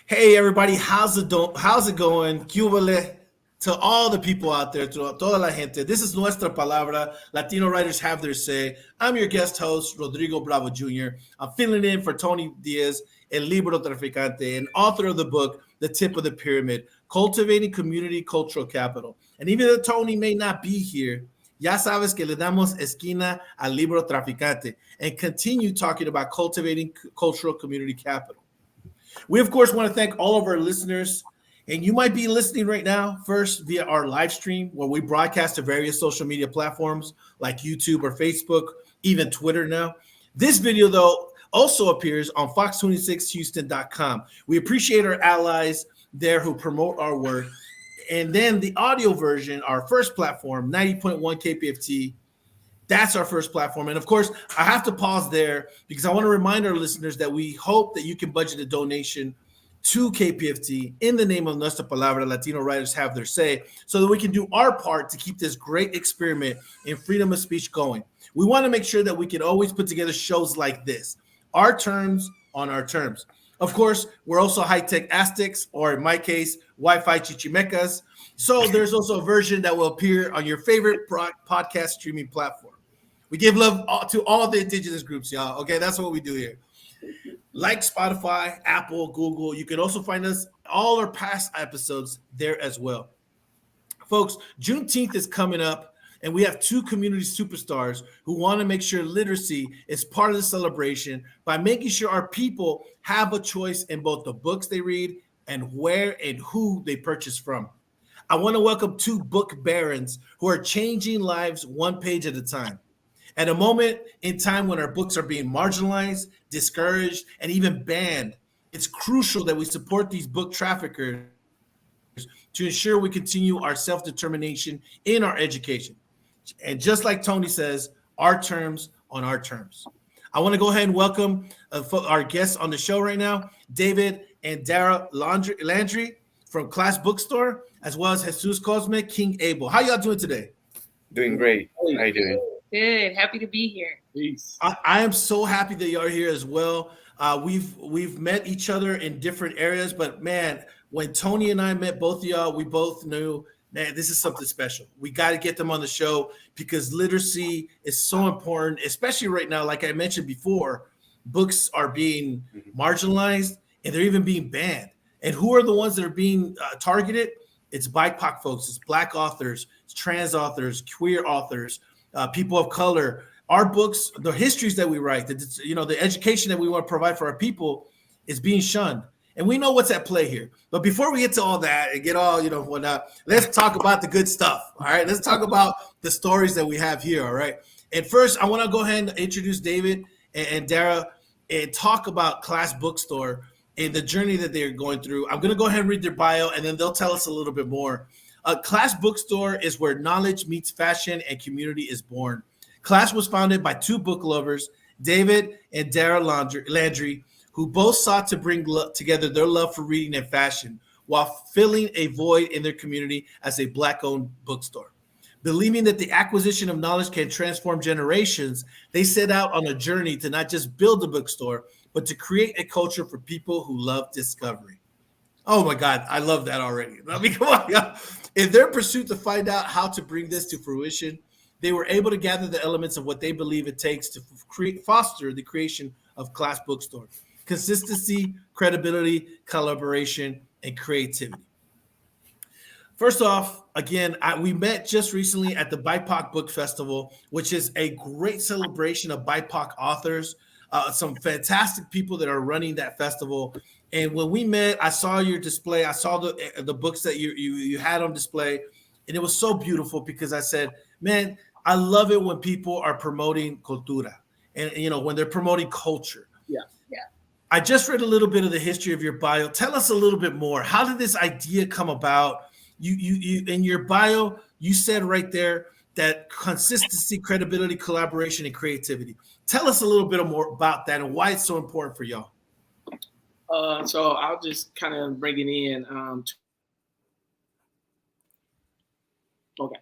Hey everybody, how's it going? Cubale to all the people out there, to toda la gente. This is Nuestra Palabra. Latino writers have their say. I'm your guest host, Rodrigo Bravo Jr. I'm filling in for Tony Diaz, El Libro Traficante, and author of the book, The Tip of the Pyramid, Cultivating Community Cultural Capital. And even though Tony may not be here, ya sabes que le damos esquina al Libro Traficante and continue talking about cultivating cultural community capital. We, of course, want to thank all of our listeners. And you might be listening right now first via our live stream where we broadcast to various social media platforms like YouTube or Facebook, even Twitter now. This video, though, also appears on fox26houston.com. We appreciate our allies there who promote our work. And then the audio version, our first platform, 90.1 KPFT, that's our first platform. And of course, I have to pause there because I want to remind our listeners that we hope that you can budget a donation to KPFT in the name of Nuestra Palabra. Latino writers have their say, so that we can do our part to keep this great experiment in freedom of speech going. We want to make sure that we can always put together shows like this, our terms on our terms. Of course, we're also high-tech Aztecs, or in my case, Wi-Fi chichimecas. So there's also a version that will appear on your favorite podcast streaming platform. We give love to all the indigenous groups, y'all. Okay, that's what we do here. Like Spotify, Apple, Google. You can also find us all our past episodes there as well. Folks, Juneteenth is coming up, and we have two community superstars who want to make sure literacy is part of the celebration by making sure our people have a choice in both the books they read and where and who they purchase from. I want to welcome two book barons who are changing lives one page at a time. At a moment in time when our books are being marginalized, discouraged, and even banned, it's crucial that we support these book traffickers to ensure we continue our self-determination in our education. And just like Tony says, our terms on our terms. I want to go ahead and welcome our guests on the show right now, David and Dara Landry from Class Bookstore, as well as Jesus Cosme, King Abel. How y'all doing today? Doing great. How you doing? Good. Happy to be here. Peace. I am so happy that you're here as well. We've met each other in different areas, but man, when Tony and I met both of y'all, we both knew, man, this is something special. We got to get them on the show because literacy is so important, especially right now. Like I mentioned before, books are being marginalized and they're even being banned. And who are the ones that are being targeted? It's BIPOC folks, it's Black authors, it's trans authors, queer authors, people of color. Our books, the histories that we write, the education that we want to provide for our people is being shunned. And we know what's at play here. But before we get to all that and get all, whatnot, let's talk about the good stuff. All right. Let's talk about the stories that we have here. All right. And first, I want to go ahead and introduce David and Dara and talk about Class Bookstore and the journey that they're going through. I'm going to go ahead and read their bio and then they'll tell us a little bit more. Class Bookstore is where knowledge meets fashion and community is born. Class was founded by two book lovers, David and Dara Landry, who both sought to bring together their love for reading and fashion while filling a void in their community as a Black-owned bookstore. Believing that the acquisition of knowledge can transform generations, they set out on a journey to not just build a bookstore, but to create a culture for people who love discovery. Oh my God, I love that already. I mean, come on. In their pursuit to find out how to bring this to fruition, they were able to gather the elements of what they believe it takes to foster the creation of Class Bookstore. Consistency, credibility, collaboration, and creativity. First off, again, we met just recently at the BIPOC Book Festival, which is a great celebration of BIPOC authors, some fantastic people that are running that festival. And when we met, I saw your display. I saw the books that you had on display, and it was so beautiful because I said, man, I love it when people are promoting cultura and, when they're promoting culture. Yeah. I just read a little bit of the history of your bio. Tell us a little bit more. How did this idea come about? You in your bio, you said right there that consistency, credibility, collaboration, and creativity. Tell us a little bit more about that and why it's so important for y'all. So I'll just kind of bring it in. Okay.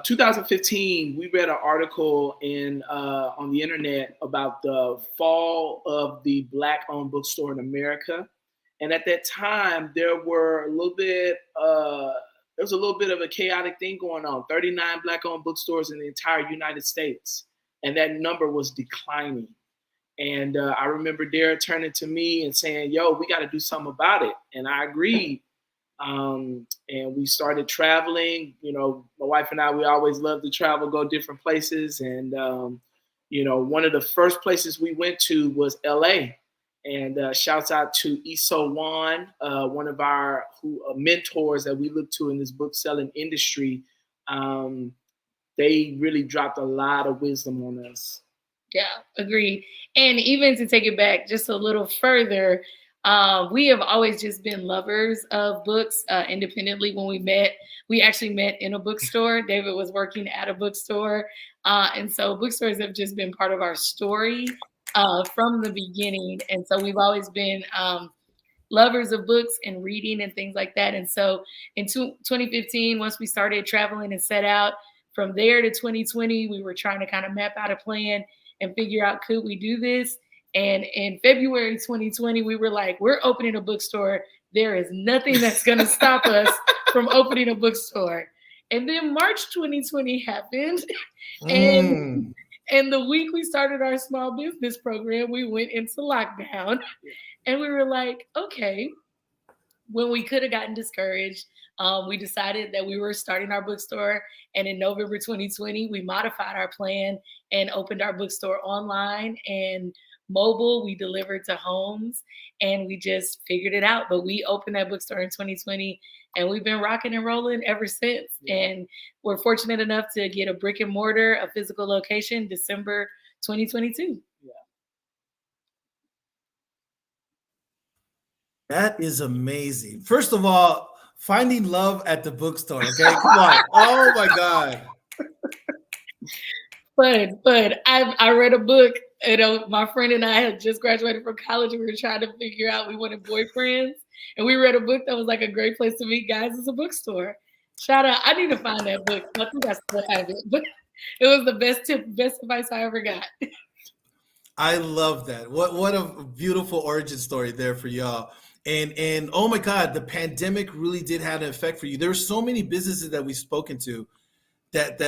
2015, we read an article on the internet about the fall of the Black-owned bookstore in America. And at that time, there was a little bit of a chaotic thing going on. 39 Black-owned bookstores in the entire United States, and that number was declining. And I remember Dara turning to me and saying, "Yo, we got to do something about it." And I agreed. And we started traveling. You know, my wife and I, we always love to travel, go different places. And, you know, one of the first places we went to was LA. And shouts out to Iso Wan, one of our mentors that we look to in this book selling industry. They really dropped a lot of wisdom on us. Yeah, agreed. And even to take it back just a little further, we have always just been lovers of books independently. When we actually met in a bookstore. David was working at a bookstore. And so bookstores have just been part of our story from the beginning. And so we've always been lovers of books and reading and things like that. And so in 2015, once we started traveling and set out, from there to 2020, we were trying to kind of map out a plan and figure out, could we do this? And in February 2020, we were like, we're opening a bookstore. There is nothing that's going to stop us from opening a bookstore. And then March 2020 happened. And the week we started our small business program, we went into lockdown. And we were like, okay, when we could have gotten discouraged, we decided that we were starting our bookstore. And in November 2020, we modified our plan and opened our bookstore online and mobile. We delivered to homes and we just figured it out. But we opened that bookstore in 2020 and we've been rocking and rolling ever since. Yeah. And we're fortunate enough to get a brick and mortar, a physical location, December 2022. Yeah. That is amazing. First of all, finding love at the bookstore. Okay, come on. Oh my God. But I read a book. You know, my friend and I had just graduated from college and we were trying to figure out, we wanted boyfriends. And we read a book that was like a great place to meet guys. It's a bookstore. Shout out. I need to find that book. I think I still have it. But it was the best advice I ever got. I love that. What a beautiful origin story there for y'all. And oh my God, the pandemic really did have an effect for you. There were so many businesses that we've spoken to that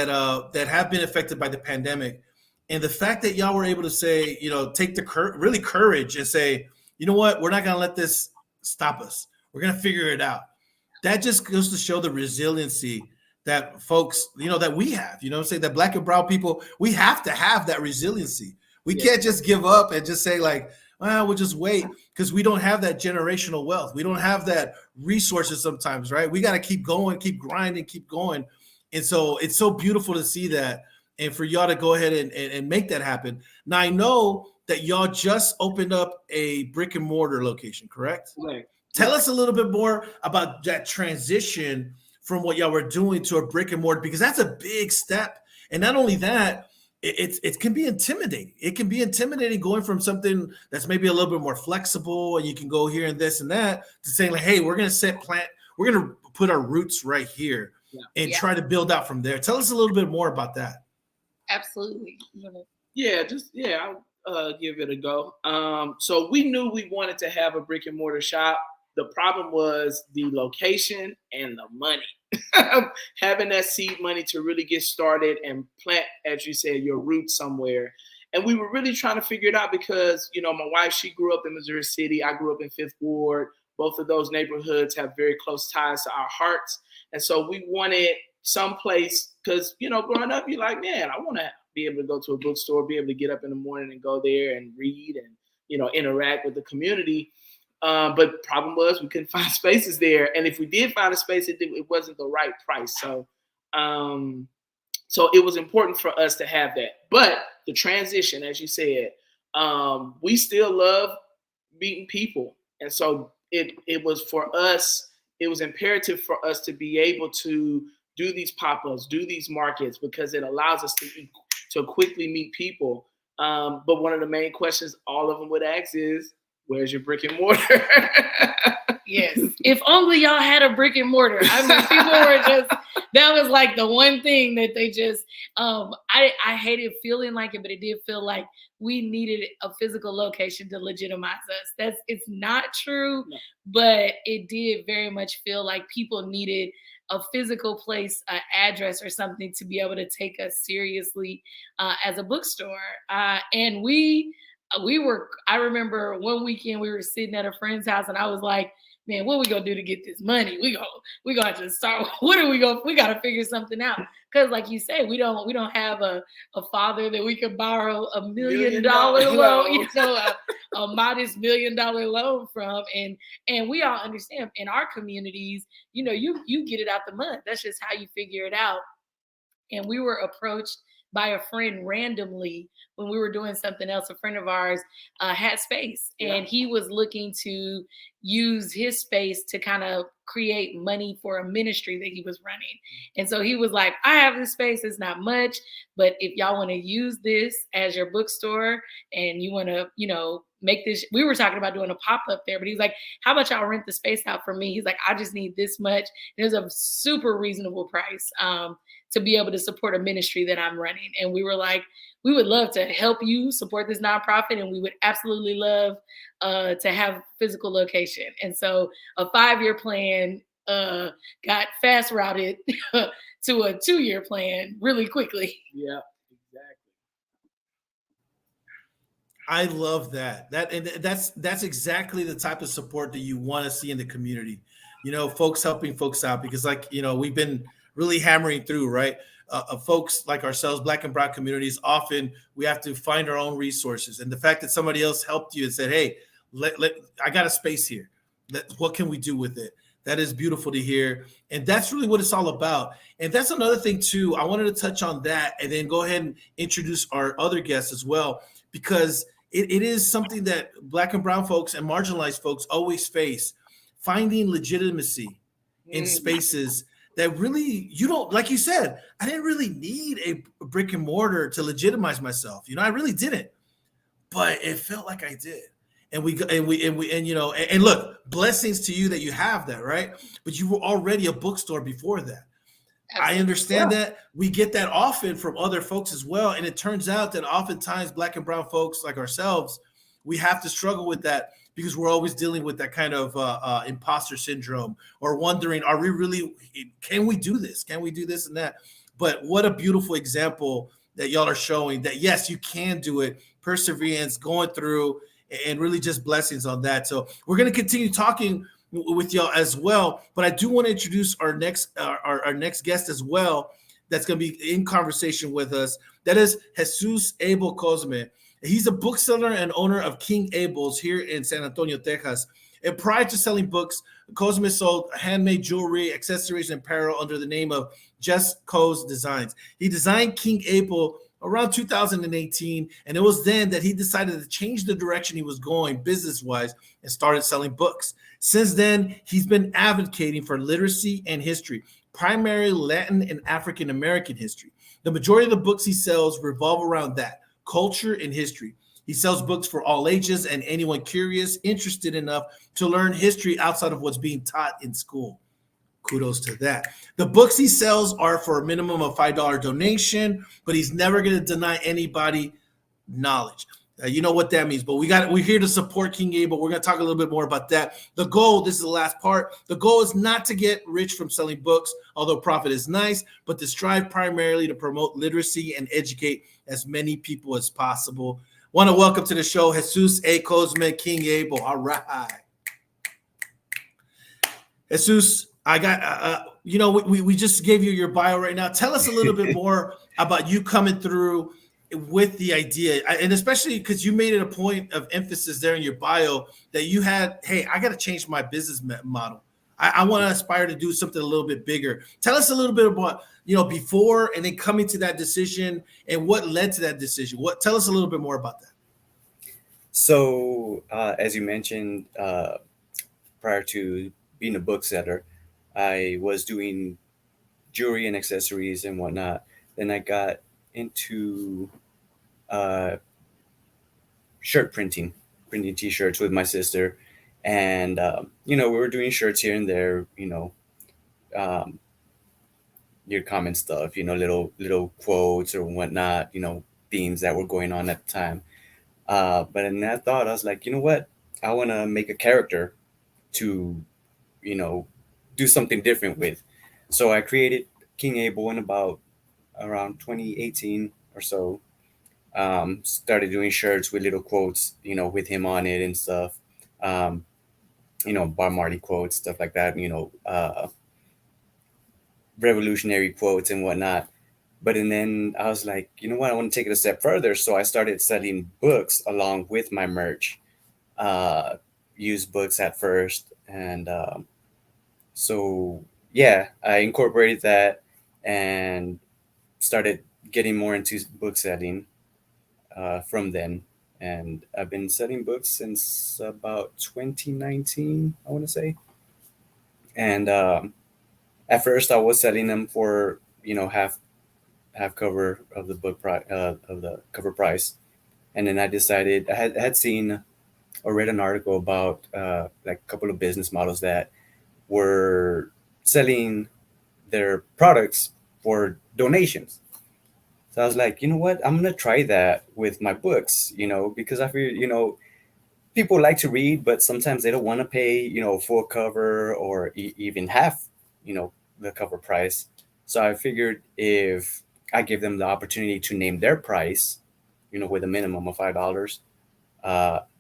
have been affected by the pandemic. And the fact that y'all were able to say, you know, take the courage and say, you know what, we're not going to let this stop us. We're going to figure it out. That just goes to show the resiliency that folks, you know, that we have, you know what I'm saying, that Black and brown people, we have to have that resiliency. We can't just give up and just say like, well, we'll just wait, because we don't have that generational wealth. We don't have that resources sometimes, right? We got to keep going, keep grinding, keep going. And so it's so beautiful to see that and for y'all to go ahead and make that happen. Now, I know that y'all just opened up a brick and mortar location, correct? Right. Tell us a little bit more about that transition from what y'all were doing to a brick and mortar, because that's a big step. And not only that, it can be intimidating. It can be intimidating going from something that's maybe a little bit more flexible and you can go here and this and that to saying like, hey, we're going to put our roots right here and try to build out from there. Tell us a little bit more about that. Absolutely. I'll give it a go. So we knew we wanted to have a brick and mortar shop. The problem was the location and the money. Having that seed money to really get started and plant, as you said, your roots somewhere. And we were really trying to figure it out because, you know, my wife, she grew up in Missouri City. I grew up in Fifth Ward. Both of those neighborhoods have very close ties to our hearts. And so we wanted someplace, because, you know, growing up, you're like, man, I want to be able to go to a bookstore, be able to get up in the morning and go there and read and, you know, interact with the community. But the problem was we couldn't find spaces there. And if we did find a space, it wasn't the right price. So it was important for us to have that. But the transition, as you said, we still love meeting people. And so it was for us, it was imperative for us to be able to do these pop-ups, do these markets, because it allows us to quickly meet people. But one of the main questions all of them would ask is, where's your brick and mortar? Yes. If only y'all had a brick and mortar. I mean, people were just, that was like the one thing that they just, I hated feeling like it, but it did feel like we needed a physical location to legitimize us. It's not true, No. but it did very much feel like people needed a physical place, an address or something to be able to take us seriously as a bookstore. And we were, I remember one weekend we were sitting at a friend's house and I was like, man, what we gonna do to get this money? We gonna have to start. We gotta figure something out. Cause like you say, we don't have a father that we could borrow $1 million loan, you know, a modest $1 million loan from. And we all understand in our communities, you know, you get it out the mud. That's just how you figure it out. And we were approached by a friend randomly when we were doing something else. A friend of ours had space, and he was looking to use his space to kind of create money for a ministry that he was running. And so he was like, I have this space, it's not much, but if y'all want to use this as your bookstore and you want to, you know, make this, we were talking about doing a pop-up there, but he's like, how about y'all rent the space out for me? He's like, I just need this much. And it was a super reasonable price to be able to support a ministry that I'm running. And we were like, we would love to help you support this nonprofit, and we would absolutely love to have physical location. And so a 5-year plan got fast routed to a 2-year plan really quickly. Yeah, exactly. I love that. That's exactly the type of support that you want to see in the community. You know, folks helping folks out, because, like, you know, we've been really hammering through, right? Folks like ourselves, Black and Brown communities, often we have to find our own resources. And the fact that somebody else helped you and said, hey, I got a space here. What can we do with it? That is beautiful to hear. And that's really what it's all about. And that's another thing too. I wanted to touch on that and then go ahead and introduce our other guests as well, because it is something that Black and Brown folks and marginalized folks always face, finding legitimacy in spaces that really, you don't, like you said, I didn't really need a brick and mortar to legitimize myself. You know, I really didn't, but it felt like I did. And you know, and look, blessings to you that you have that, right? But you were already a bookstore before that. I understand that. We get that often from other folks as well. And it turns out that oftentimes Black and Brown folks like ourselves, we have to struggle with that because we're always dealing with that kind of imposter syndrome, or wondering, are we really, can we do this? Can we do this and that? But what a beautiful example that y'all are showing that, yes, you can do it. Perseverance, going through, and really just blessings on that. So we're going to continue talking with y'all as well. But I do want to introduce our next guest as well, that's going to be in conversation with us. That is Jesus Abel Cosme. He's a bookseller and owner of King Abel's here in San Antonio, Texas. And prior to selling books, Cosme sold handmade jewelry, accessories, and apparel under the name of Just Co's Designs. He designed King Abel around 2018, and it was then that he decided to change the direction he was going business-wise and started selling books. Since then, he's been advocating for literacy and history, primarily Latin and African American history. The majority of the books he sells revolve around that, culture and history. He sells books for all ages and anyone curious, interested enough to learn history outside of what's being taught in school. Kudos to that. The books he sells are for a minimum of $5 donation, but he's never going to deny anybody knowledge. You know what that means, but we're here to support King Abel. We're going to talk a little bit more about that. The goal, this is the last part, the goal is not to get rich from selling books, although profit is nice, but to strive primarily to promote literacy and educate as many people as possible. Want to welcome to the show Jesus A. Cosme, King Abel. All right. Jesus, I got, we just gave you your bio right now. Tell us a little bit more about you coming through with the idea, and especially because you made it a point of emphasis there in your bio that you had, hey, I got to change my business model. I want to aspire to do something a little bit bigger. Tell us a little bit about, before and then coming to that decision and what led to that decision. Tell us a little bit more about that. So, as you mentioned, prior to being a bookseller, I was doing jewelry and accessories and whatnot. Then I got into shirt printing t-shirts with my sister. And you know, we were doing shirts here and there, you know, um, your common stuff, you know, little quotes or whatnot, you know, themes that were going on at the time. But in that thought, I was like, you know what? I want to make a character to, you know, do something different with. So I created King Abel in about around 2018 or so. Started doing shirts with little quotes, you know, with him on it and stuff. Um, you know, Bob Marley quotes, stuff like that. You know, revolutionary quotes and whatnot. But and then I was like, you know what? I want to take it a step further. So I started selling books along with my merch. Uh, used books at first, and so yeah, I incorporated that and started getting more into book selling from then. And I've been selling books since about 2019, I want to say. And at first, I was selling them for, you know, half cover of the of the cover price, and then I decided I had seen or read an article about like a couple of business models that were selling their products for donations. So I was like, you know what? I'm gonna try that with my books, you know, because I feel, you know, people like to read, but sometimes they don't want to pay, you know, full cover or even half, you know, the cover price. So I figured if I give them the opportunity to name their price, you know, with a minimum of $5,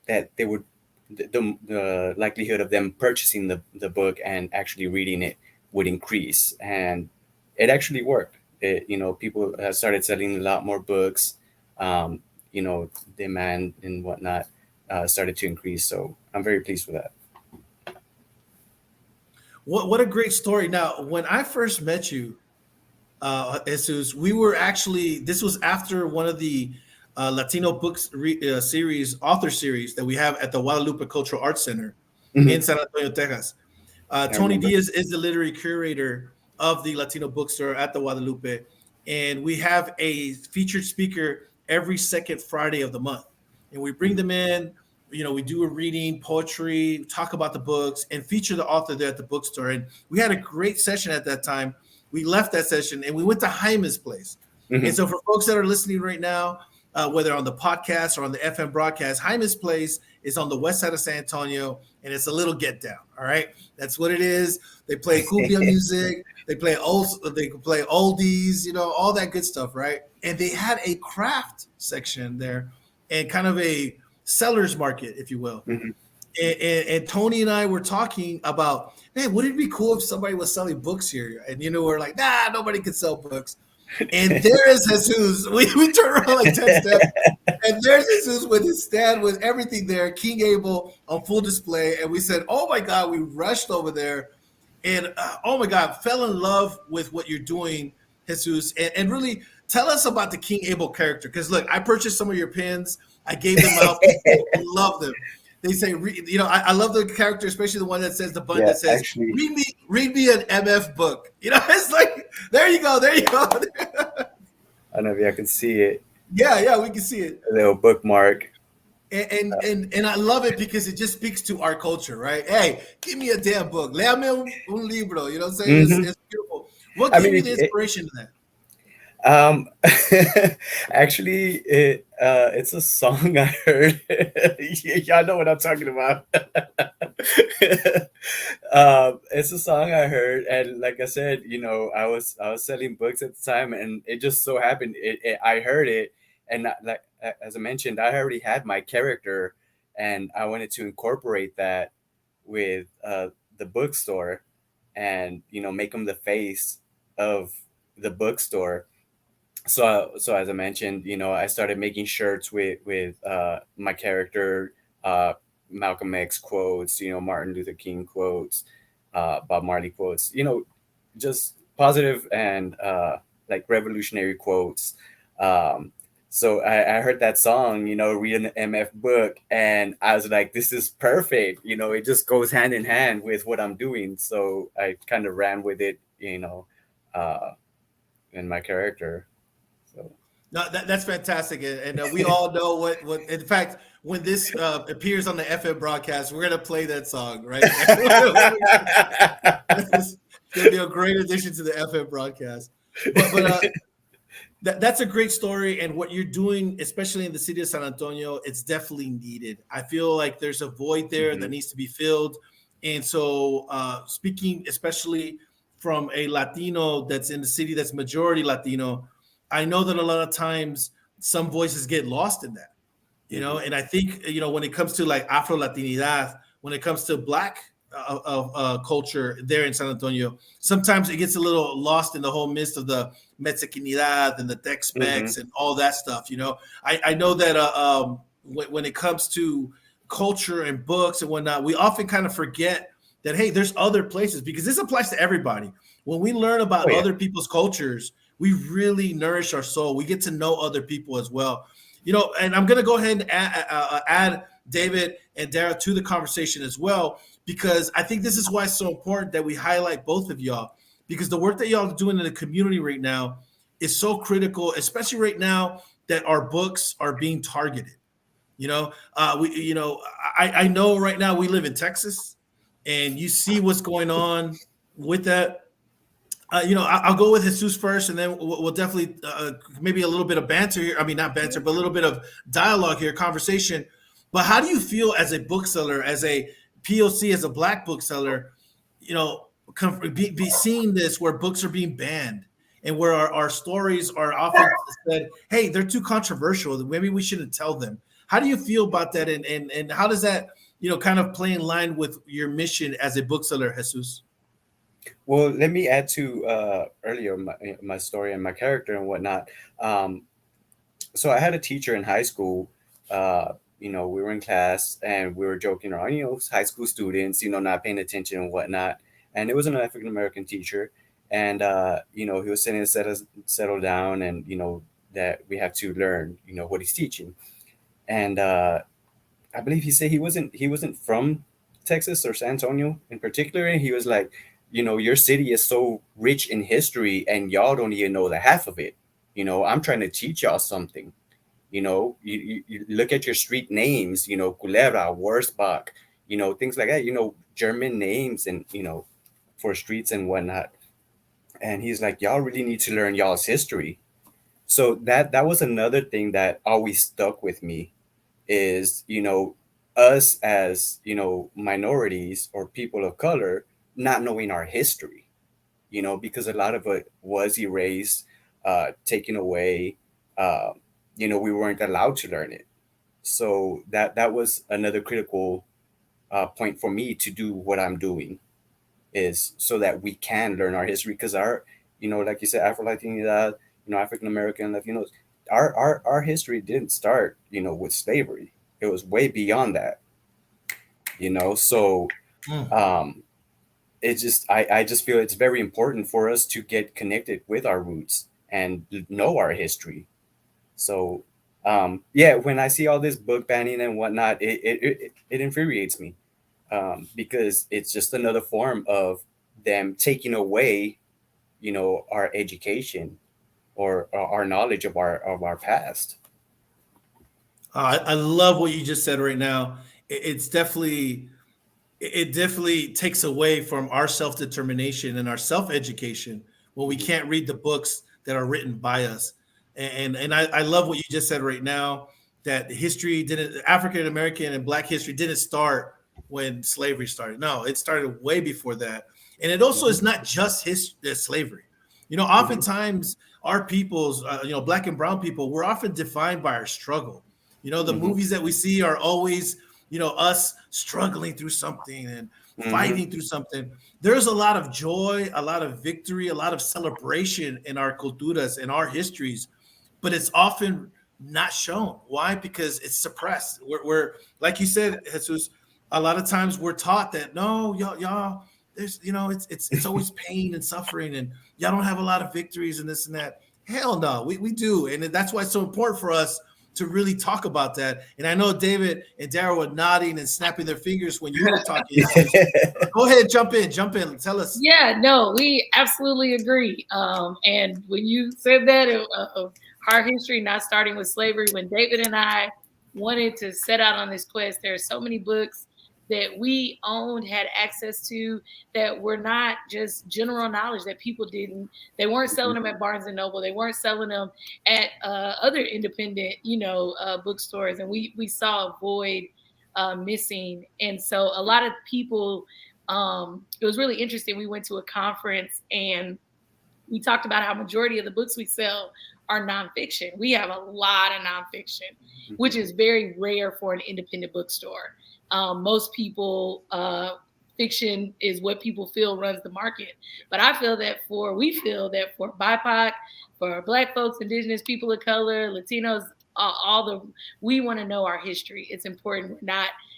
that they would the likelihood of them purchasing the book and actually reading it would increase, and it actually worked. It, you know, people have started selling a lot more books. um, you know, demand and whatnot started to increase, so I'm very pleased with that. What a great story. Now, when I first met you, Jesus, we were actually, this was after one of the Latino books series, author series that we have at the Guadalupe Cultural Arts Center in Hmm. San Antonio, Texas. I Tony remember. Diaz is the literary curator of the Latino bookstore at the Guadalupe. And we have a featured speaker every second Friday of the month. And we bring them in, you know, we do a reading, poetry, talk about the books, and feature the author there at the bookstore. And we had a great session at that time. We left that session and we went to Jaime's place. And Hmm. so, for folks that are listening right now, whether on the podcast or on the FM broadcast, Jaime's place is on the west side of San Antonio, and it's a little get down. All right, that's what it is. They play cumbia music. They play oldies, you know, all that good stuff, right? And they had a craft section there, and kind of a seller's market, if you will. Hmm. And Tony and I were talking about, man, wouldn't it be cool if somebody was selling books here? And you know, we're like, nah, nobody can sell books. And there is Jesus. We turn around like 10 steps, and there's Jesus with his stand with everything there, King Abel on full display. And we said, oh my God, we rushed over there and oh my God, fell in love with what you're doing, Jesus. And really tell us about the King Abel character. Because look, I purchased some of your pins, I gave them out. People love them. They say, you know, I love the character, especially the one that says the button Yeah, that says, actually, read me an MF book. You know, it's like, there you go, there you go. I don't know if you can see it, Yeah, we can see it. a little bookmark. And I love it because it just speaks to our culture, right? Hey, give me a damn book. Léame un libro. You know what I'm saying? Hmm. It's beautiful. What I gave mean, you the inspiration to that? Um, actually, it's a song I heard. Y'all know what I'm talking about. It's a song I heard, and like I said, you know, I was selling books at the time, and it just so happened I heard it, and like as I mentioned, I already had my character, and I wanted to incorporate that with the bookstore, and you know, make them the face of the bookstore. So as I mentioned, you know, I started making shirts with my character, uh, Malcolm X quotes, you know, Martin Luther King quotes, Bob Marley quotes, you know, just positive and like revolutionary quotes. Um, so I heard that song, you know, read an MF book, and I was like, this is perfect. You know, it just goes hand in hand with what I'm doing. So I kind of ran with it, you know, uh, in my character. So. No, that's fantastic, and we all know what. In fact, when this appears on the FM broadcast, we're gonna play that song, right? It's gonna be a great addition to the FM broadcast. But that's a great story, and what you're doing, especially in the city of San Antonio, it's definitely needed. I feel like there's a void there that needs to be filled, and so speaking especially from a Latino that's in the city that's majority Latino, I know that a lot of times some voices get lost in that, and I think when it comes to like Afro Latinidad, when it comes to Black culture there in San Antonio, sometimes it gets a little lost in the whole midst of the Mexicanidad and the Tex-Mex and all that stuff. I know that when it comes to culture and books and whatnot, we often kind of forget that, hey, there's other places, because this applies to everybody. When we learn about other people's cultures, we really nourish our soul. We get to know other people as well. And I'm going to go ahead and add David and Dara to the conversation as well, because I think this is why it's so important that we highlight both of y'all, because the work that y'all are doing in the community right now is so critical, especially right now that our books are being targeted. I know right now we live in Texas, and you see what's going on with that. I'll go with Jesus first, and then we'll definitely maybe a little bit of banter here. I mean, not banter, but a little bit of dialogue here, conversation. But how do you feel as a bookseller, as a POC, as a Black bookseller, be seeing this where books are being banned and where our stories are often said, hey, they're too controversial, maybe we shouldn't tell them. How do you feel about that, and how does that kind of play in line with your mission as a bookseller, Jesus? Well, let me add to earlier my story and my character and whatnot. So I had a teacher in high school. We were in class and we were joking around, high school students, not paying attention and whatnot. And it was an African American teacher, and he was saying to settle down, and that we have to learn, what he's teaching. And I believe he said he wasn't from Texas or San Antonio in particular. And he was like, your city is so rich in history and y'all don't even know the half of it. I'm trying to teach y'all something. You look at your street names, Culebra, Wurzbach, things like that, German names and, for streets and whatnot. And he's like, y'all really need to learn y'all's history. So that was another thing that always stuck with me is, us as, minorities or people of color, not knowing our history, because a lot of it was erased, taken away. We weren't allowed to learn it. So that was another critical point for me to do what I'm doing, is so that we can learn our history, because our, like you said, Afro-Latinidad, African American, Latinos, our history didn't start, with slavery. It was way beyond that, so it's just, I just feel it's very important for us to get connected with our roots and know our history. So when I see all this book banning and whatnot, it infuriates me, because it's just another form of them taking away, our education or our knowledge of our past. I love what you just said right now. It definitely takes away from our self-determination and our self-education when we can't read the books that are written by us. And I love what you just said right now, that African American and Black history didn't start when slavery started. No, it started way before that. And it also is not just slavery. Oftentimes our peoples, Black and brown people, we're often defined by our struggle. The movies that we see are always, us struggling through something and fighting through something. There's a lot of joy, a lot of victory, a lot of celebration in our culturas, in our histories, but it's often not shown. Why? Because it's suppressed. We're like you said, Jesus, a lot of times we're taught that, no, y'all, there's, it's always pain and suffering, and y'all don't have a lot of victories and this and that. Hell no, we do. And that's why it's so important for us to really talk about that. And I know David and Dara were nodding and snapping their fingers when you were talking. Go ahead, jump in, tell us. Yeah, no, we absolutely agree. And when you said that, our history not starting with slavery, when David and I wanted to set out on this quest. There are so many books that we owned, had access to, that were not just general knowledge, that people didn't. They weren't selling them at Barnes and Noble. They weren't selling them at other independent, bookstores. And we saw a void missing. And so a lot of people, it was really interesting. We went to a conference and we talked about how majority of the books we sell are nonfiction. We have a lot of nonfiction, which is very rare for an independent bookstore. Most people, fiction is what people feel runs the market. But we feel that for BIPOC, for Black folks, Indigenous people of color, Latinos, we want to know our history. It's important.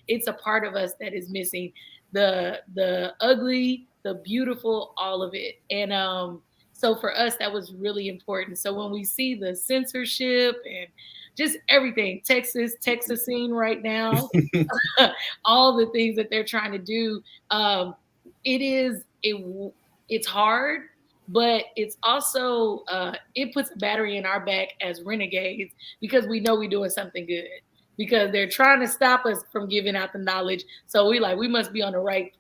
It's a part of us that is missing. The ugly, the beautiful, all of it. And so for us, that was really important. So when we see the censorship and just everything, Texas scene right now, all the things that they're trying to do, it's hard, but it's also, it puts a battery in our back as renegades because we know we're doing something good. Because they're trying to stop us from giving out the knowledge. So we must be on the right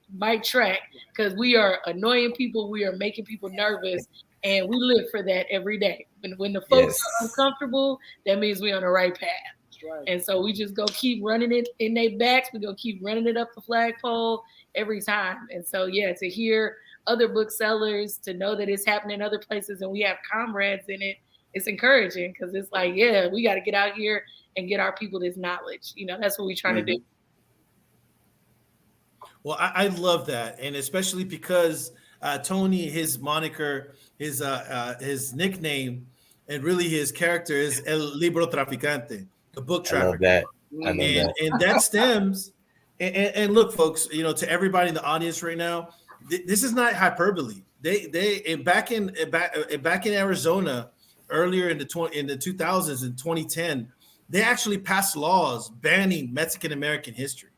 track because we are annoying people. We are making people nervous. And we live for that every day. When the folks are uncomfortable, that means we're on the right path. That's right. And so we just go keep running it in their backs. We go keep running it up the flagpole every time. And so, to hear other booksellers, to know that it's happening in other places and we have comrades in it, it's encouraging because it's like, we got to get out here and get our people this knowledge. That's what we're trying to do. Well, I love that. And especially because Tony, his moniker, his nickname, and really his character is El Libro Traficante, the book trafficker. I love that. And that stems, and look, folks, to everybody in the audience right now, this is not hyperbole. Back in Arizona, earlier in the 2000s, in 2010, they actually passed laws banning Mexican American history.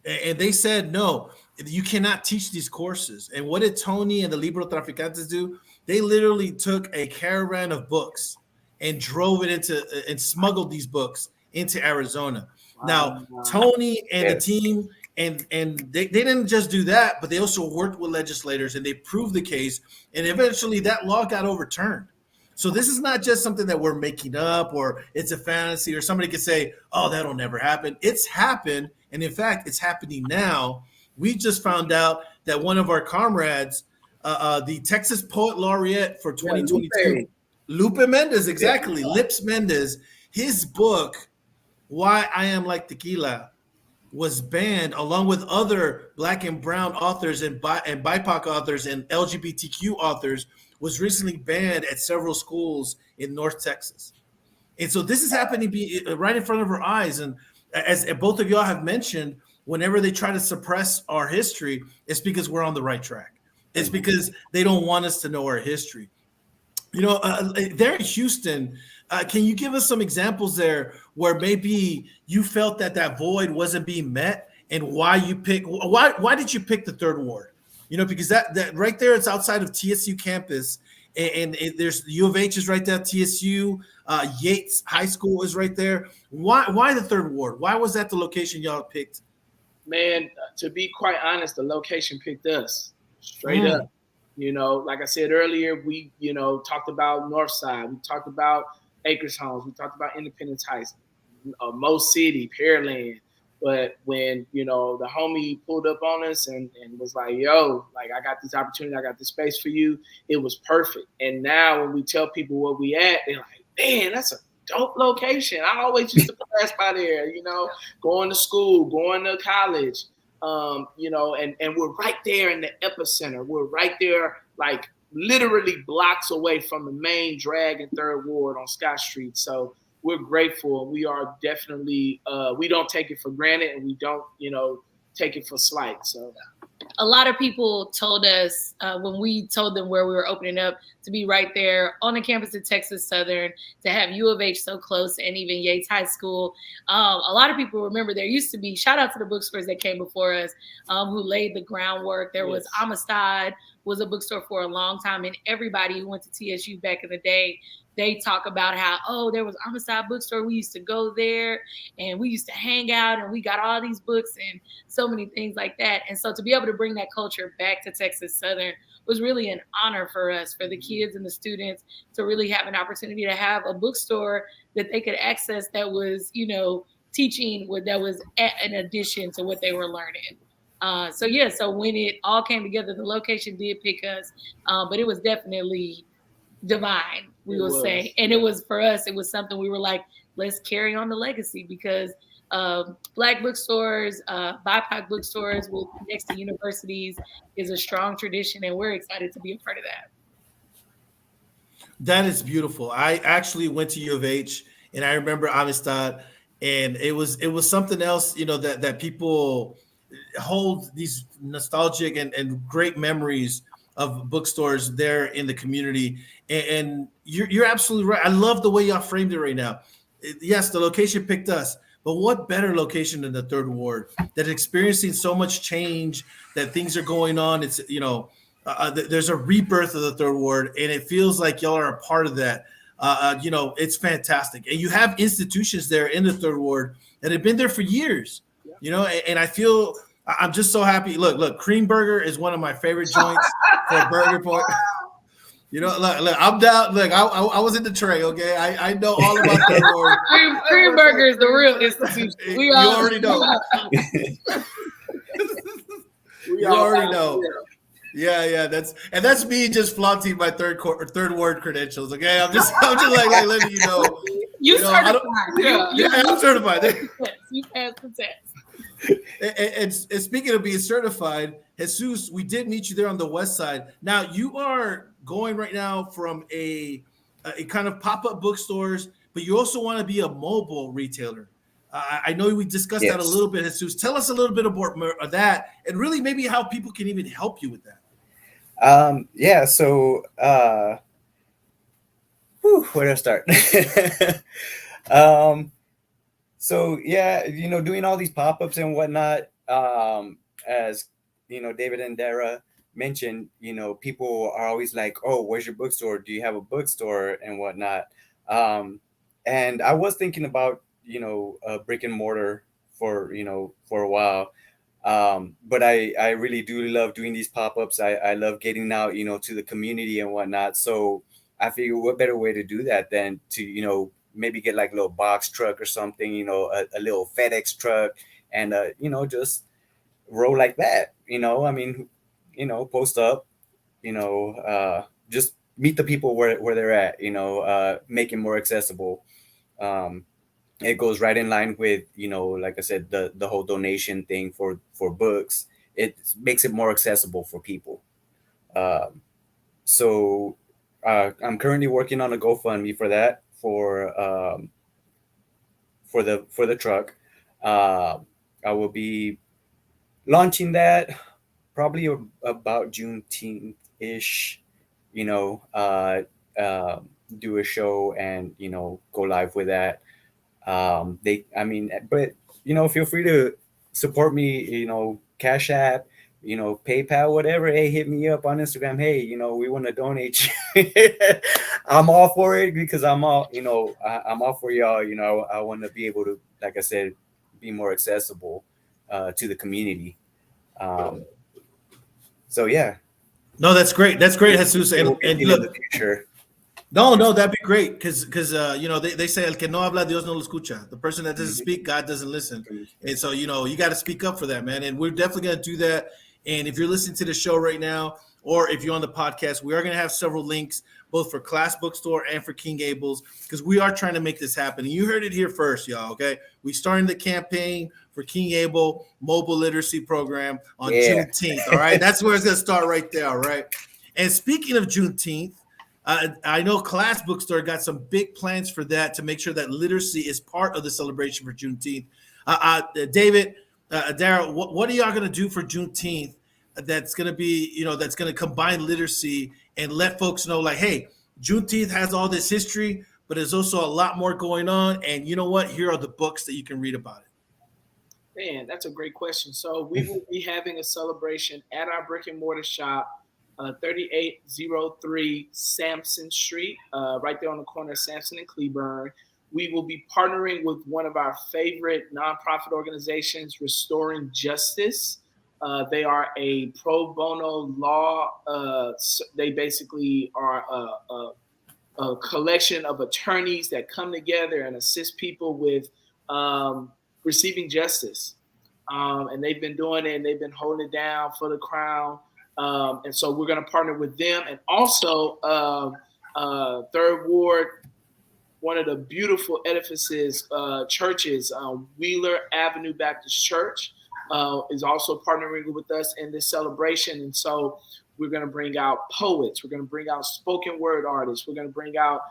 And they said, no, you cannot teach these courses. And what did Tony and the Libro Traficantes do? They literally took a caravan of books and drove it and smuggled these books into Arizona. Now, Tony and the team, and they didn't just do that, but they also worked with legislators and they proved the case. And eventually that law got overturned. So this is not just something that we're making up or it's a fantasy or somebody could say, oh, that'll never happen. It's happened. And in fact, it's happening now. We just found out that one of our comrades, the Texas Poet Laureate for 2022, Lupe Mendez, exactly, Lips Mendez, his book, Why I Am Like Tequila, was banned along with other Black and brown authors and BIPOC authors and LGBTQ authors, was recently banned at several schools in North Texas. And so this is happening right in front of our eyes. And as both of y'all have mentioned, whenever they try to suppress our history, it's because we're on the right track. It's because they don't want us to know our history. There in Houston, can you give us some examples there where maybe you felt that void wasn't being met, and why did you pick the Third Ward? Because that right there, it's outside of TSU campus, and there's U of H is right there, TSU, Yates High School is right there. Why the Third Ward? Why was that the location y'all picked? Man, to be quite honest, the location picked us straight up. Like I said earlier, we, talked about North Side. We talked about Acres Homes. We talked about Independence Heights, Mo City, Pearland. But when, the homie pulled up on us and was like, yo, like, I got this opportunity, I got this space for you, it was perfect. And now when we tell people where we at, they're like, man, that's a dope location. I always used to pass by there, going to school, going to college, and we're right there in the epicenter. We're right there, like literally blocks away from the main drag in Third Ward on Scott Street. So we're grateful. We are definitely, we don't take it for granted, and we don't, take it for slight. So a lot of people told us when we told them where we were opening up to be right there on the campus of Texas Southern, to have U of H so close, and even Yates High School. A lot of people remember there used to be, shout out to the bookstores that came before us, who laid the groundwork. There was Amistad, was a bookstore for a long time, and everybody who went to TSU back in the day, they talk about how, oh, there was Amistad bookstore. We used to go there and we used to hang out and we got all these books and so many things like that. And so to be able to bring that culture back to Texas Southern was really an honor for us, for the kids and the students, to really have an opportunity to have a bookstore that they could access that was, you know, teaching, that was in addition to what they were learning. So when it all came together, the location did pick us, but it was definitely divine, we will say. And it was, for us, it was something we were like, let's carry on the legacy, because Black bookstores, BIPOC bookstores next to universities is a strong tradition, and we're excited to be a part of that. That is beautiful. I actually went to U of H, and I remember Amistad, and it was something else, you know, that people hold these nostalgic and great memories of bookstores there in the community. And you're absolutely right. I love the way y'all framed it right now. Yes, the location picked us, but what better location than the Third Ward that is experiencing so much change, that things are going on. It's, you know, there's a rebirth of the Third Ward, and it feels like y'all are a part of that. You know, it's fantastic. And you have institutions there in the Third Ward that have been there for years, you know, and I feel, I'm just so happy. Look, Cream Burger is one of my favorite joints for Burger Point. You know, look, I'm down. Look, I was in the tray, okay? I know all about that word. Cream Burger is the real institution. You already know. You already know. Yeah, that's me just flaunting my third word credentials, okay? I'm just like letting you know. You certified. I'm certified. Yes, you passed the test. And speaking of being certified, Jesus, we did meet you there on the west side. Now you are going right now from a kind of pop-up bookstores, but you also want to be a mobile retailer. I know we discussed that a little bit, Jesus. Tell us a little bit about that, and really maybe how people can even help you with that. So where do I start? So yeah, you know, doing all these pop-ups and whatnot, as you know, David and Dara mentioned, you know, people are always like, oh, where's your bookstore? Do you have a bookstore and whatnot? And I was thinking about, you know, a brick and mortar for a while. But I really do love doing these pop-ups. I love getting out, you know, to the community and whatnot. So I figured what better way to do that than to, you know, maybe get like a little box truck or something, you know, a little FedEx truck, and, you know, just roll like that, you know, I mean, you know, post up, you know, just meet the people where they're at, you know, make it more accessible. It goes right in line with, you know, like I said, the whole donation thing for books. It makes it more accessible for people. So I'm currently working on a GoFundMe for that, for the truck. I will be launching that probably about Juneteenth-ish, you know, do a show and, you know, go live with that. But, you know, feel free to support me, you know, Cash App, you know, PayPal, whatever. Hey, hit me up on Instagram. Hey, you know, we want to donate. I'm all for it, because I'm all for y'all. You know, I want to be able to, like I said, be more accessible to the community. So yeah. No, that's great. That's great, Jesus. And look, in the future. No, that'd be great, because you know, they say el que no habla, Dios no lo escucha. The person that doesn't speak, God doesn't listen. And so, you know, you got to speak up for that, man. And we're definitely going to do that. And if you're listening to the show right now, or if you're on the podcast, we are going to have several links, both for Class Bookstore and for King Abel's, because we are trying to make this happen. And you heard it here first, y'all, okay? We started the campaign for King Abel Mobile Literacy Program on Juneteenth, all right? That's where it's going to start right there, all right? And speaking of Juneteenth, I know Class Bookstore got some big plans for that, to make sure that literacy is part of the celebration for Juneteenth. David, Dara, what are y'all going to do for Juneteenth that's going to be, that's going to combine literacy and let folks know, like, hey, Juneteenth has all this history, but there's also a lot more going on. And you know what? Here are the books that you can read about it. Man, that's a great question. So we will be having a celebration at our brick and mortar shop, 3803 Sampson Street, right there on the corner of Sampson and Cleburne. We will be partnering with one of our favorite nonprofit organizations, Restoring Justice. They are a pro bono law. They basically are a collection of attorneys that come together and assist people with receiving justice. And they've been doing it, and they've been holding it down for the Crown. And so we're going to partner with them. And also Third Ward, one of the beautiful edifices, churches, Wheeler Avenue Baptist Church, is also partnering with us in this celebration. And so we're going to bring out poets. We're going to bring out spoken word artists. We're going to bring out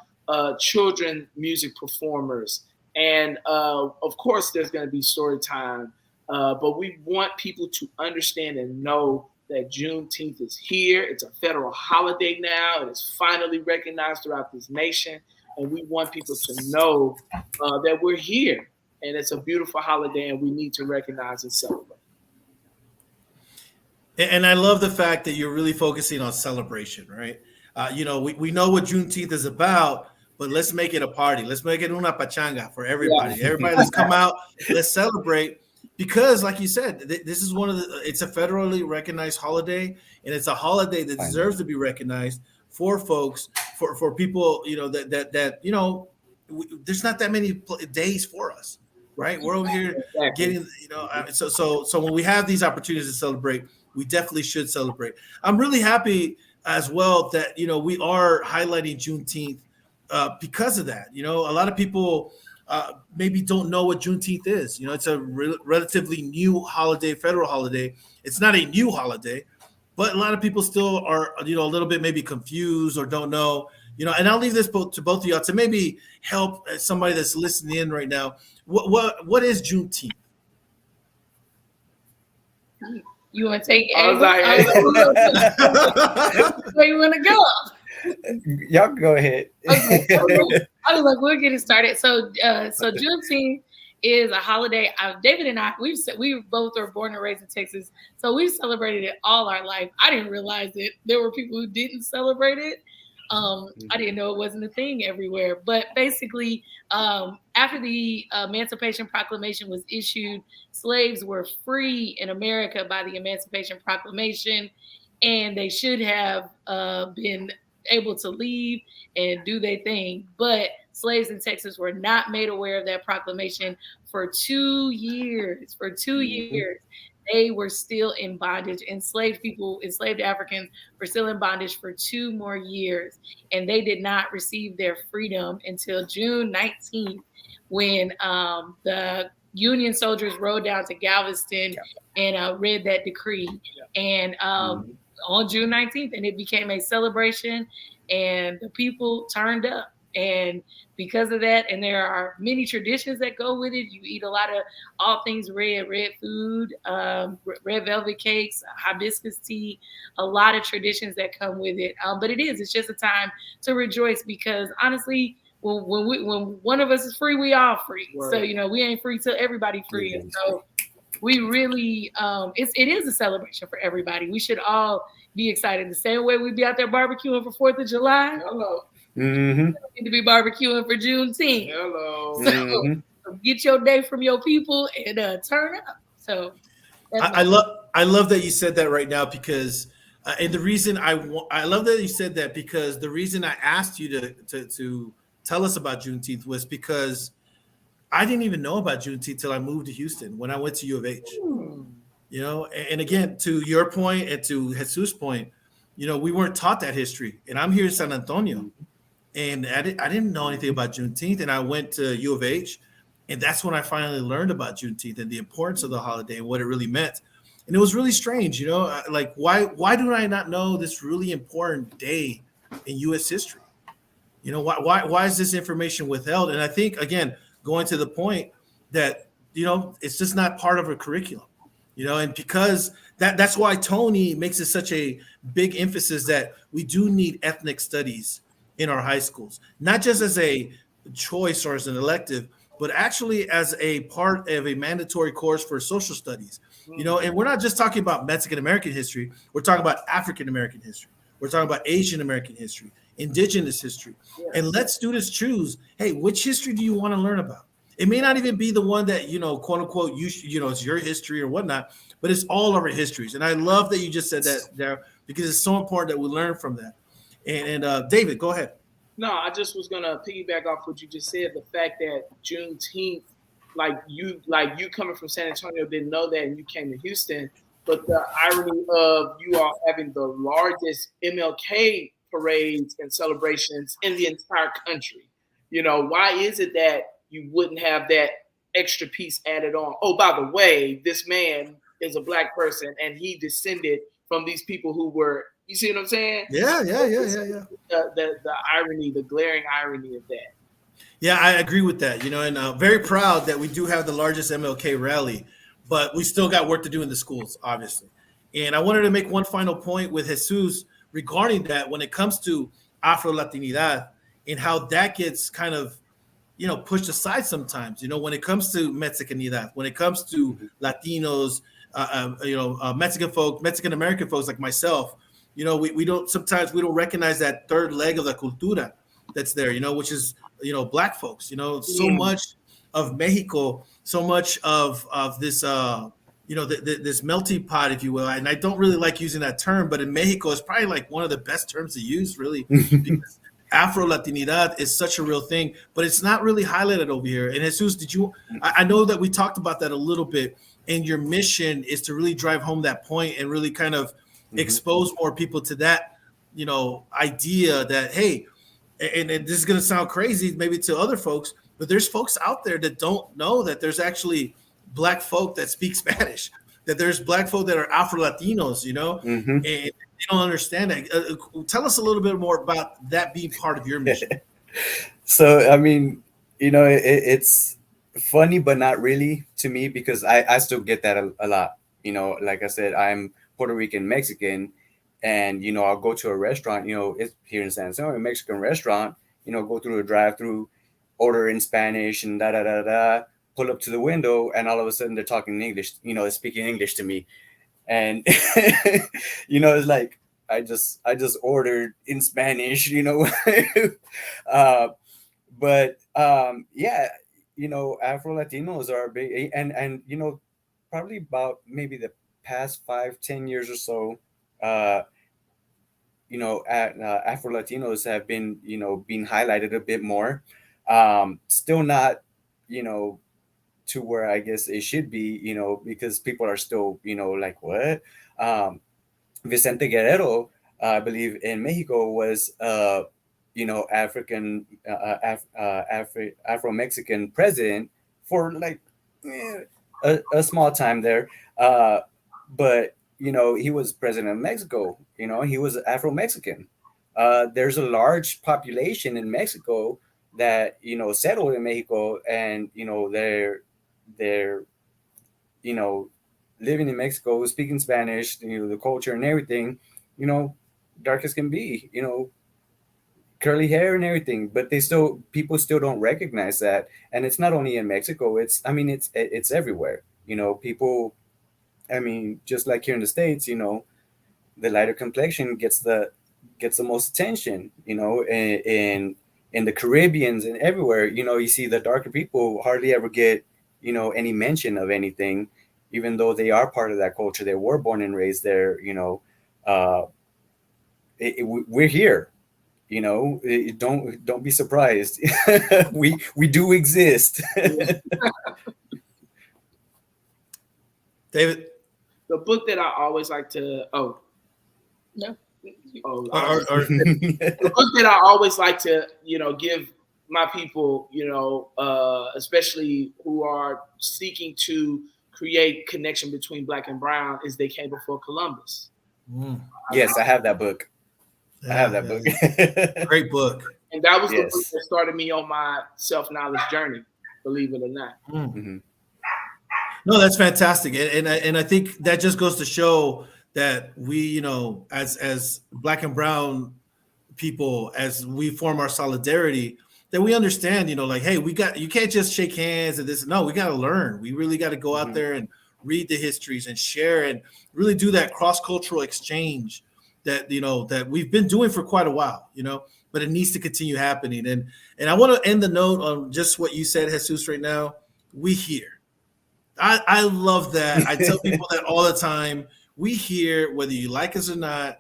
children music performers. And of course, there's going to be story time. But we want people to understand and know that Juneteenth is here. It's a federal holiday now. It is finally recognized throughout this nation. And we want people to know that we're here. And it's a beautiful holiday, and we need to recognize and celebrate. And I love the fact that you're really focusing on celebration, right? We know what Juneteenth is about, but let's make it a party. Let's make it una pachanga for everybody. Yeah. Everybody, let's come out. Let's celebrate. Because, like you said, this is it's a federally recognized holiday, and it's a holiday that deserves to be recognized for folks, for people, there's not that many days for us, right? We're over here getting, so when we have these opportunities to celebrate, we definitely should celebrate. I'm really happy as well that, we are highlighting Juneteenth because of that. A lot of people maybe don't know what Juneteenth is. It's a relatively new holiday, federal holiday. It's not a new holiday, but a lot of people still are, a little bit maybe confused or don't know, and I'll leave this to both of y'all to maybe help somebody that's listening in right now. What is Juneteenth? You want to take it? Where you want to go? Y'all go ahead. Okay. I was like, we'll get it started. So Juneteenth is a holiday. David and I, we both were born and raised in Texas, so we've celebrated it all our life. I didn't realize it. There were people who didn't celebrate it. I didn't know it wasn't a thing everywhere. But basically, after the Emancipation Proclamation was issued, slaves were free in America by the Emancipation Proclamation, and they should have been able to leave and do their thing. But slaves in Texas were not made aware of that proclamation for 2 years. For 2 years, they were still in bondage. Enslaved Africans were still in bondage for 2 more years. And they did not receive their freedom until June 19th, when the Union soldiers rode down to Galveston and read that decree. And on June 19th, and it became a celebration, and the people turned up. And because of that, and there are many traditions that go with it. You eat a lot of all things red food, red velvet cakes, hibiscus tea, a lot of traditions that come with it. But it's just a time to rejoice, because honestly, when one of us is free, we all free. Right. So, we ain't free till everybody free. And so we really, it is a celebration for everybody. We should all be excited. The same way we'd be out there barbecuing for 4th of July. Hello. Mm-hmm. We need to be barbecuing for Juneteenth. Hello. So get your day from your people and turn up. So I love that you said that right now, because and the reason I love that you said that, because the reason I asked you to tell us about Juneteenth was because I didn't even know about Juneteenth till I moved to Houston when I went to U of H. And again, to your point and to Jesus' point, we weren't taught that history. And I'm here in San Antonio, and I didn't know anything about Juneteenth. And I went to U of H, and that's when I finally learned about Juneteenth and the importance of the holiday and what it really meant. And it was really strange, like why do I not know this really important day in U.S. history? Why is this information withheld? And I think, again, going to the point that, it's just not part of a curriculum. And because that's why Tony makes it such a big emphasis that we do need ethnic studies in our high schools, not just as a choice or as an elective, but actually as a part of a mandatory course for social studies. And we're not just talking about Mexican American history, we're talking about African American history, we're talking about Asian American history, indigenous history. And let students choose, hey, which history do you want to learn about? It may not even be the one that, quote unquote, it's your history or whatnot, but it's all of our histories. And I love that you just said that there, because it's so important that we learn from that. And David, go ahead. No, I just was gonna piggyback off what you just said. The fact that Juneteenth, like you coming from San Antonio, didn't know that, and you came to Houston. But the irony of you all having the largest MLK parades and celebrations in the entire country. Why is it that you wouldn't have that extra piece added on? Oh, by the way, this man is a black person, and he descended from these people who were. You see what I'm saying? Yeah. The irony, the glaring irony of that. Yeah, I agree with that. And very proud that we do have the largest MLK rally, but we still got work to do in the schools, obviously. And I wanted to make one final point with Jesus regarding that when it comes to Afro-Latinidad and how that gets kind of, pushed aside sometimes. When it comes to Mexicanidad, when it comes to Latinos, Mexican folk, Mexican American folks like myself, we don't recognize that third leg of the cultura that's there, which is, black folks, so much of Mexico, so much of this, this melting pot, if you will. And I don't really like using that term, but in Mexico, it's probably like one of the best terms to use, really, because Afro-Latinidad is such a real thing, but it's not really highlighted over here. And Jesus, I know that we talked about that a little bit, and your mission is to really drive home that point and really kind of expose more people to that, idea that, hey, and this is going to sound crazy maybe to other folks, but there's folks out there that don't know that there's actually black folk that speak Spanish, that there's black folk that are Afro-Latinos, and they don't understand that. Tell us a little bit more about that being part of your mission. So, I mean, it's funny, but not really to me, because I still get that a lot. Like I said, I'm Puerto Rican Mexican, and I'll go to a restaurant, it's here in San Antonio, a Mexican restaurant, go through a drive-through, order in Spanish and pull up to the window, and all of a sudden they're talking English, they're speaking English to me. And it's like I just ordered in Spanish, but yeah, Afro-Latinos are big, and probably about maybe the past 5-10 years or so, Afro-Latinos have been, being highlighted a bit more. Still not, to where I guess it should be, because people are still, like, what? Vicente Guerrero, I believe in Mexico, was, Afro-Mexican president for like a small time there. But, he was president of Mexico, he was Afro-Mexican. There's a large population in Mexico that, settled in Mexico, and, they're living in Mexico, speaking Spanish, the culture and everything, dark as can be, curly hair and everything, but people still don't recognize that. And it's not only in Mexico, it's everywhere, people, just like here in the States, the lighter complexion gets the most attention, in the Caribbeans and everywhere, you see the darker people hardly ever get, any mention of anything, even though they are part of that culture. They were born and raised there, we're here, don't be surprised. we do exist. David? The book that I always like to, the book that I always like to, give my people, especially who are seeking to create connection between Black and Brown, is They Came Before Columbus. Yes, I have that book. I have that book. Great book. And that was the book that started me on my self-knowledge journey, believe it or not. Mm-hmm. No, that's fantastic, and I think that just goes to show that we, you know, as Black and Brown people, as we form our solidarity, that we understand, you know, like, hey, you can't just shake hands and this. No, we got to learn. We really got to go out Mhm. there and read the histories and share and really do that cross cultural exchange that, you know, that we've been doing for quite a while, you know, but it needs to continue happening. And I want to end the note on just what you said, Jesus, right now. We here. I love that. I tell people that all the time. We here, whether you like us or not,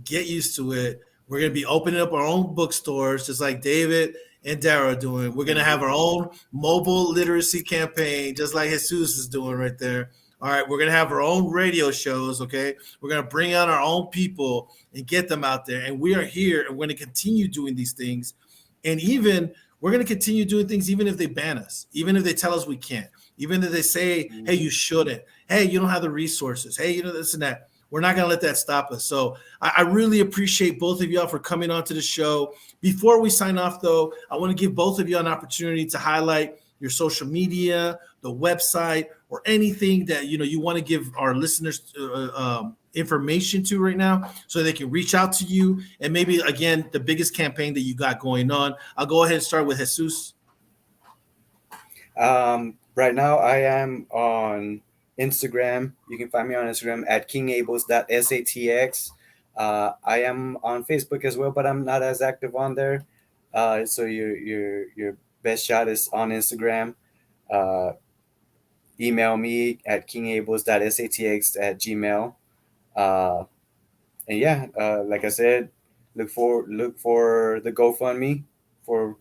get used to it. We're going to be opening up our own bookstores, just like David and Dara are doing. We're going to have our own mobile literacy campaign, just like Jesus is doing right there. All right, we're going to have our own radio shows, okay? We're going to bring on our own people and get them out there. And we are here, and we're going to continue doing these things. And even we're going to continue doing things even if they ban us, even if they tell us we can't, even if they say, hey, you shouldn't. Hey, you don't have the resources. Hey, you know, this and that. We're not going to let that stop us. So I really appreciate both of y'all for coming on to the show. Before we sign off, though, I want to give both of you an opportunity to highlight your social media, the website, or anything that, you know, you want to give our listeners information to right now so they can reach out to you. And maybe, again, the biggest campaign that you got going on. I'll go ahead and start with Jesus. Right now, I am on Instagram. You can find me on Instagram at kingables.satx. I am on Facebook as well, but I'm not as active on there. So your best shot is on Instagram. Email me at kingables.satx@gmail. Uh, and yeah, like I said, look for the GoFundMe for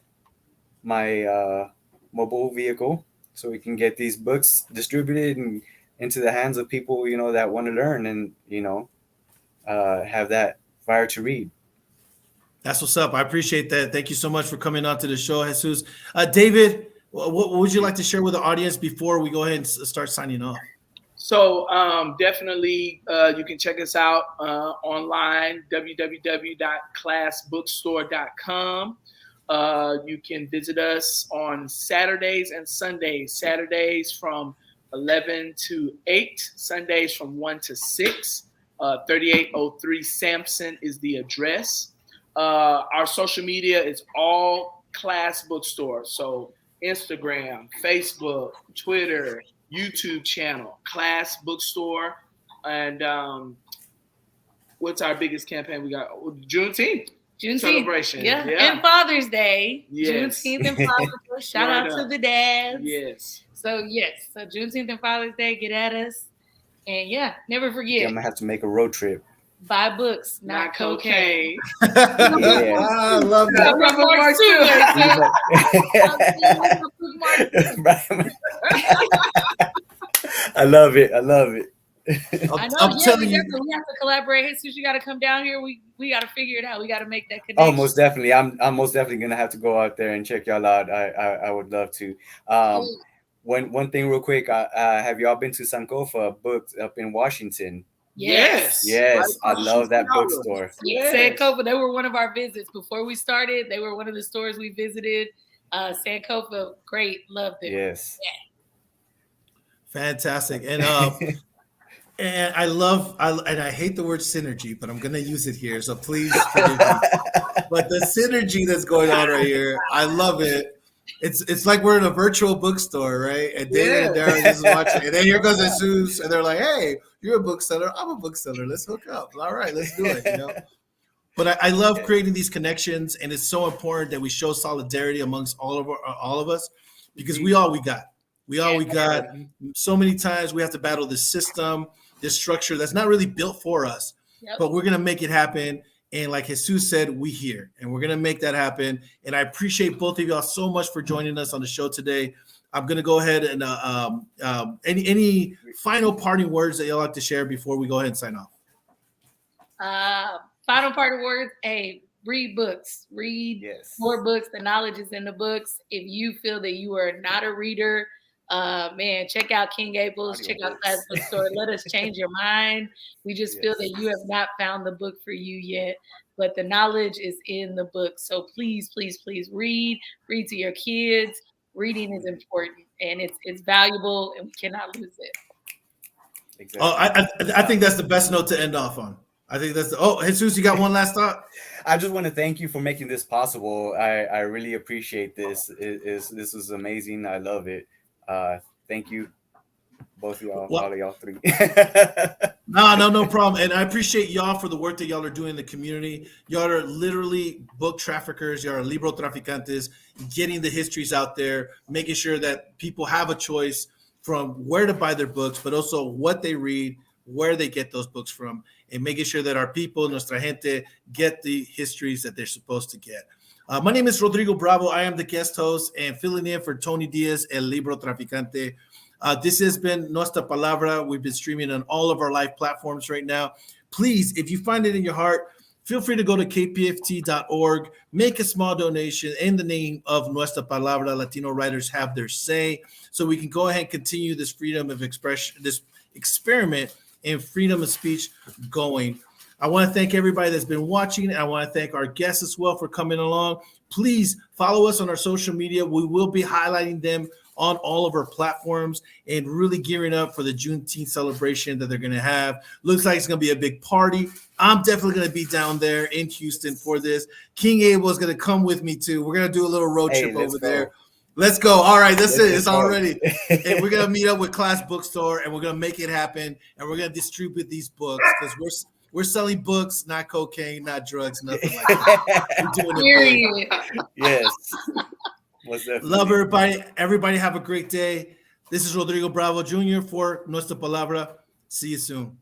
my mobile vehicle, so we can get these books distributed and into the hands of people, you know, that want to learn and, you know, have that fire to read. That's what's up. I appreciate that. Thank you so much for coming on to the show, Jesus. David, what would you like to share with the audience before we go ahead and start signing off? So definitely you can check us out online, www.classbookstore.com. You can visit us on Saturdays and Sundays. Saturdays from 11 to 8, Sundays from 1 to 6. 3803 Sampson is the address. Our social media is all Class Bookstore. So Instagram, Facebook, Twitter, YouTube channel, Class Bookstore. And what's our biggest campaign we got? Juneteenth celebration. Yeah. And Father's Day. Yes. Juneteenth and Father's Day. Shout out to the dads. Yes. So Juneteenth and Father's Day, get at us. And yeah, never forget. Yeah, I'm gonna have to make a road trip. Buy books, not cocaine. Yes. I love that. I love it. I love it. I know. We have to collaborate. Jesus, you got to come down here. We got to figure it out. We got to make that connection. Oh, most definitely. I'm most definitely gonna have to go out there and check y'all out. I would love to. One thing real quick. Have y'all been to Sankofa Books up in Washington? Yes. I love that bookstore. Sankofa, they were one of our visits before we started. They were one of the stores we visited. Sankofa, great, loved it. Yes. Yeah. Fantastic. And and I hate the word synergy, but I'm gonna use it here. So please forgive me. But the synergy that's going on right here, I love it. It's like we're in a virtual bookstore, right? And David and Darren just watching, and then here goes Jesus, and they're like, "Hey, you're a bookseller. I'm a bookseller. Let's hook up. All right, let's do it." You know. But I love creating these connections, and it's so important that we show solidarity amongst all of us, because we got. So many times we have to battle this system, this structure that's not really built for us, but we're gonna make it happen. And like Jesus said, we here, and we're gonna make that happen. And I appreciate both of y'all so much for joining us on the show today. I'm gonna go ahead and any final parting words that y'all like to share before we go ahead and sign off. Final parting words: hey, read books. Read more books. The knowledge is in the books. If you feel that you are not a reader, check out King Gables, check out Class Bookstore. Let us change your mind. We just feel that you have not found the book for you yet, but the knowledge is in the book. So please, please, please read to your kids. Reading is important. and it's valuable, and we cannot lose it. Exactly. Oh, I think that's the best note to end off on. I think that's Jesus, you got one last thought? I just want to thank you for making this possible. I really appreciate this. This was amazing. I love it. Thank you, both of y'all, all of y'all three. No problem. And I appreciate y'all for the work that y'all are doing in the community. Y'all are literally book traffickers. Y'all are libro traficantes, getting the histories out there, making sure that people have a choice from where to buy their books, but also what they read, where they get those books from, and making sure that our people, nuestra gente, get the histories that they're supposed to get. My name is Rodrigo Bravo. I am the guest host and filling in for Tony Diaz, El Libro Traficante. This has been Nuestra Palabra. We've been streaming on all of our live platforms right now. Please, if you find it in your heart, feel free to go to kpft.org, make a small donation in the name of Nuestra Palabra. Latino writers have their say, so we can go ahead and continue this freedom of expression, this experiment in freedom of speech going. I want to thank everybody that's been watching. I want to thank our guests as well for coming along. Please follow us on our social media. We will be highlighting them on all of our platforms and really gearing up for the Juneteenth celebration that they're going to have. Looks like it's going to be a big party. I'm definitely going to be down there in Houston for this. King Abel is going to come with me too. We're going to do a little road trip over there. Let's go. All right, that's it. It's all ready. And we're going to meet up with Class Bookstore, and we're going to make it happen, and we're going to distribute these books because we're selling books, not cocaine, not drugs, nothing like that. We're doing it big. Yes. Love everybody. Everybody have a great day. This is Rodrigo Bravo Jr. for Nuestra Palabra. See you soon.